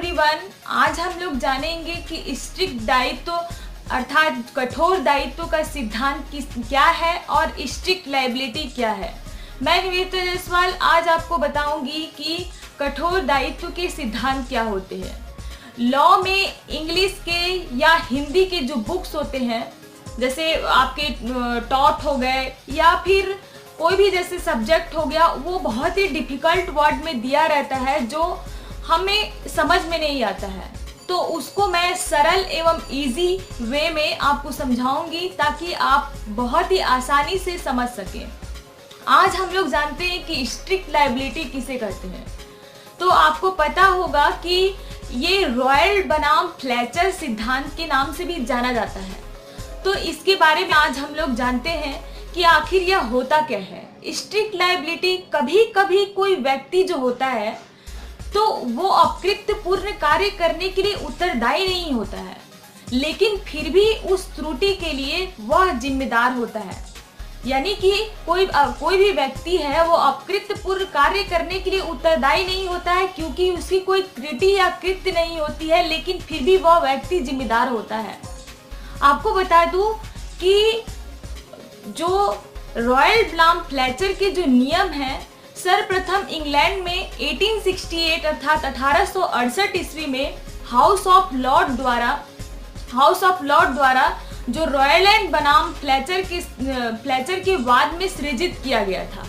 Everyone, आज हम लोग जानेंगे कि स्ट्रिक्ट दायित्व अर्थात कठोर दायित्व का सिद्धांत क्या है और स्ट्रिक्ट लायबिलिटी क्या है। मैं निवेदिता जायसवाल आज आपको बताऊंगी कि कठोर दायित्व के सिद्धांत क्या होते हैं। लॉ में इंग्लिश के या हिंदी के जो बुक्स होते हैं, जैसे आपके टॉट हो गए या फिर कोई भी जैसे सब्जेक्ट हो गया, वो बहुत ही डिफ़िकल्ट वर्ड में दिया रहता है जो हमें समझ में नहीं आता है। तो उसको मैं सरल एवं इजी वे में आपको समझाऊंगी ताकि आप बहुत ही आसानी से समझ सकें। आज हम लोग जानते हैं कि स्ट्रिक्ट लायबिलिटी किसे कहते हैं। तो आपको पता होगा कि ये रॉयल बनाम फ्लेचर सिद्धांत के नाम से भी जाना जाता है। तो इसके बारे में आज हम लोग जानते हैं कि आखिर यह होता क्या है। स्ट्रिक्ट लायबिलिटी कभी कभी कोई व्यक्ति जो होता है तो वो अकृत्यपूर्ण कार्य करने के लिए उत्तरदायी नहीं होता है, लेकिन फिर भी उस त्रुटि के लिए वह जिम्मेदार होता है। यानी कि कोई भी व्यक्ति है वो अकृत्यपूर्ण कार्य करने के लिए उत्तरदायी नहीं होता है क्योंकि उसकी कोई त्रुटि या कृत्य नहीं होती है, लेकिन फिर भी वह व्यक्ति जिम्मेदार होता है। आपको बता दूं कि जो रॉयल बनाम फ्लेचर के जो नियम हैं, सर्वप्रथम इंग्लैंड में 1868 अर्थात 1868 ईस्वी में हाउस ऑफ लॉर्ड द्वारा जो रॉयल बनाम फ्लेचर के वाद में सृजित किया गया था,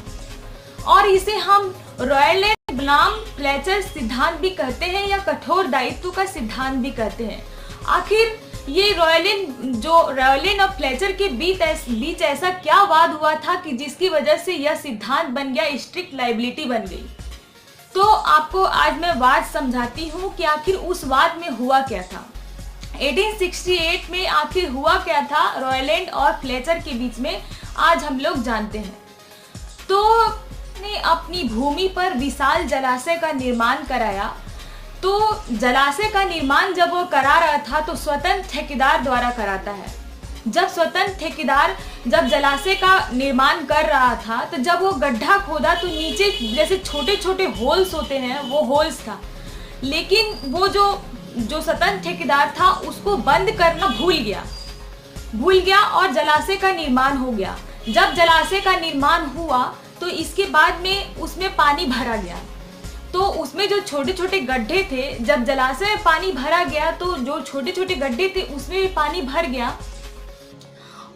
और इसे हम रॉयल बनाम फ्लेचर सिद्धांत भी कहते हैं या कठोर दायित्व का सिद्धांत भी कहते हैं। आखिर ये रॉयलिन और फ्लेचर के बीच ऐसा क्या वाद हुआ था कि जिसकी वजह से यह सिद्धांत बन गया, स्ट्रिक्ट लायबिलिटी बन गई। तो आपको आज मैं वाद समझाती हूँ कि आखिर उस वाद में हुआ क्या था। 1868 में आखिर हुआ क्या था रॉयलैंड और फ्लेचर के बीच में, आज हम लोग जानते हैं। तो ने अपनी भूमि पर विशाल जलाशय का निर्माण कराया। तो जलाशय का निर्माण जब वो करा रहा था तो स्वतंत्र ठेकेदार द्वारा कराता है। जब स्वतंत्र ठेकेदार जब जलाशय का निर्माण कर रहा था तो जब वो गड्ढा खोदा तो नीचे जैसे छोटे छोटे होल्स होते हैं, वो होल्स था, लेकिन वो जो स्वतंत्र ठेकेदार था उसको बंद करना भूल गया और जलाशय का निर्माण हो गया। जब जलाशय का निर्माण हुआ तो इसके बाद में उसमें पानी भरा गया। तो उसमें जो छोटे छोटे गड्ढे थे, जब जलाशय में पानी भरा गया तो जो छोटे छोटे गड्ढे थे उसमें भी पानी भर गया,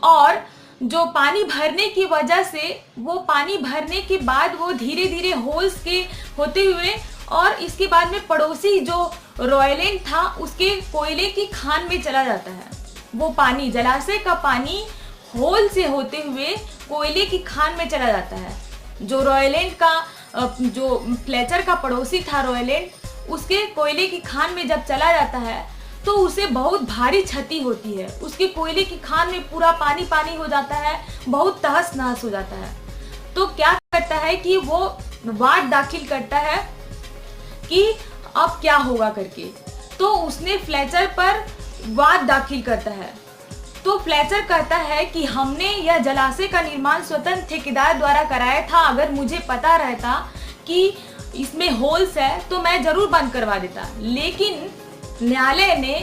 और जो पानी भरने की वजह से वो पानी भरने के बाद वो धीरे धीरे होल्स के होते हुए और इसके बाद में पड़ोसी जो रॉयलैंड था उसके कोयले की खान में चला जाता है। वो पानी, जलाशय का पानी होल से होते हुए कोयले की खान में चला जाता है। जो रॉयलैंड का जो फ्लेचर का पड़ोसी था रॉयलैंड, उसके कोयले की खान में जब चला जाता है तो उसे बहुत भारी क्षति होती है। उसके कोयले की खान में पूरा पानी पानी हो जाता है, बहुत तहस नहस हो जाता है। तो क्या करता है कि वो वाद दाखिल करता है कि अब क्या होगा करके। तो उसने फ्लेचर पर वाद दाखिल करता है। तो फ्लेचर कहता है कि हमने यह जलाशय का निर्माण स्वतंत्र ठेकेदार द्वारा कराया था। अगर मुझे पता रहता कि इसमें होल्स है तो मैं जरूर बंद करवा देता, लेकिन न्यायालय ने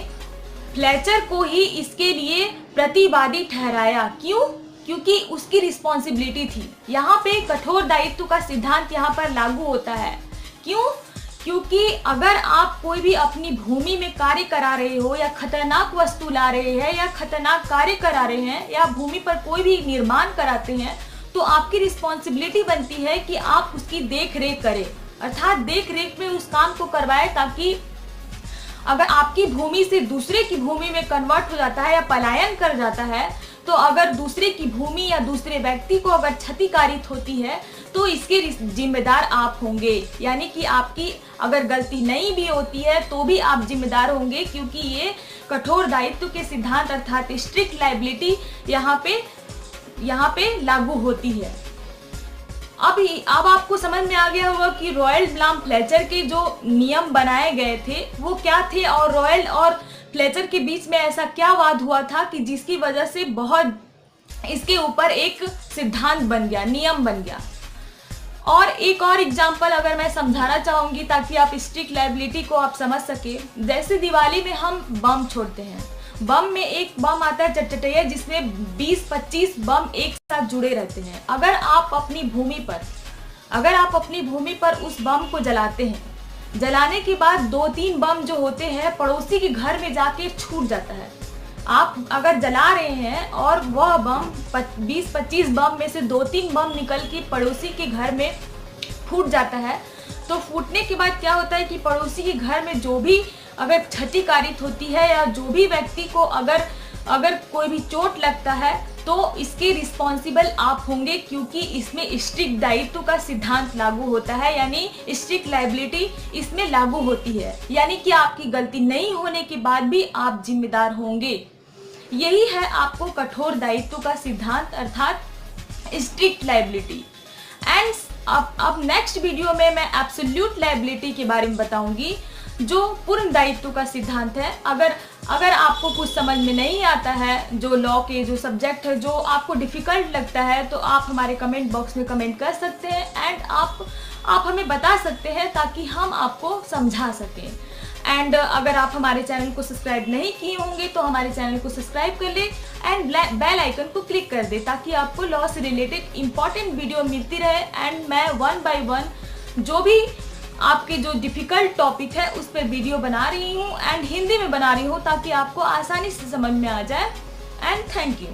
फ्लेचर को ही इसके लिए प्रतिवादी ठहराया। क्यों? क्योंकि उसकी रिस्पॉन्सिबिलिटी थी। यहाँ पे कठोर दायित्व का सिद्धांत यहाँ पर लागू होता है। क्यों? क्योंकि अगर आप कोई भी अपनी भूमि में कार्य करा रहे हो या खतरनाक वस्तु ला रहे हैं या खतरनाक कार्य करा रहे हैं या भूमि पर कोई भी निर्माण कराते हैं, तो आपकी रिस्पॉन्सिबिलिटी बनती है कि आप उसकी देख रेख करें, अर्थात देख रेख में उस काम को करवाएं, ताकि अगर आपकी भूमि से दूसरे की भूमि में कन्वर्ट हो जाता है या पलायन कर जाता है, तो अगर दूसरे की भूमि या दूसरे व्यक्ति को अगर क्षति कारित होती है तो इसके जिम्मेदार आप होंगे। यानी कि आपकी अगर गलती नहीं भी होती है तो भी आप जिम्मेदार होंगे, क्योंकि ये कठोर दायित्व के सिद्धांत अर्थात स्ट्रिक्ट लायबिलिटी यहाँ पे लागू होती है। अब आपको समझ में आ गया होगा कि रॉयल बनाम फ्लेचर के जो नियम बनाए गए थे वो क्या थे, और रॉयल और फ्लेचर के बीच में ऐसा क्या वाद हुआ था कि जिसकी वजह से बहुत इसके ऊपर एक सिद्धांत बन गया, नियम बन गया। और एक और एग्जांपल अगर मैं समझाना चाहूँगी ताकि आप स्ट्रिक्ट लायबिलिटी को आप समझ सके, जैसे दिवाली में हम बम छोड़ते हैं। बम में एक बम आता है चटचटैया, जिसमें 20-25 बम एक साथ जुड़े रहते हैं। अगर आप अपनी भूमि पर उस बम को जलाते हैं, जलाने के बाद 2-3 बम जो होते हैं पड़ोसी के घर में जाके छूट जाता है। आप अगर जला रहे हैं और वह बम 20-25 बम में से 2-3 बम निकल के पड़ोसी के घर में फूट जाता है, तो फूटने के बाद क्या होता है कि पड़ोसी के घर में जो भी अगर क्षति कारित होती है या जो भी व्यक्ति को अगर कोई भी चोट लगता है तो इसके रिस्पॉन्सिबल आप होंगे, क्योंकि इसमें स्ट्रिक्ट दायित्व का सिद्धांत लागू होता है, यानी स्ट्रिक्ट लायबिलिटी इसमें लागू होती है, यानी कि आपकी गलती नहीं होने के बाद भी आप जिम्मेदार होंगे। यही है आपको कठोर दायित्व का सिद्धांत अर्थात स्ट्रिक्ट लायबिलिटी। एंड अब नेक्स्ट वीडियो में मैं एब्सोल्यूट लायबिलिटी के बारे में बताऊंगी, जो पूर्ण दायित्व का सिद्धांत है। अगर आपको कुछ समझ में नहीं आता है, जो लॉ के जो सब्जेक्ट है जो आपको डिफ़िकल्ट लगता है, तो आप हमारे कमेंट बॉक्स में कमेंट कर सकते हैं एंड आप हमें बता सकते हैं ताकि हम आपको समझा सकें। एंड अगर आप हमारे चैनल को सब्सक्राइब नहीं किए होंगे तो हमारे चैनल को सब्सक्राइब कर ले एंड बेल आइकन को क्लिक कर दे, ताकि आपको लॉ से रिलेटेड इंपॉर्टेंट वीडियो मिलती रहे। एंड मैं 1 by 1 जो भी आपके जो डिफ़िकल्ट टॉपिक है उस पर वीडियो बना रही हूँ एंड हिंदी में बना रही हूँ, ताकि आपको आसानी से समझ में आ जाए। And thank you.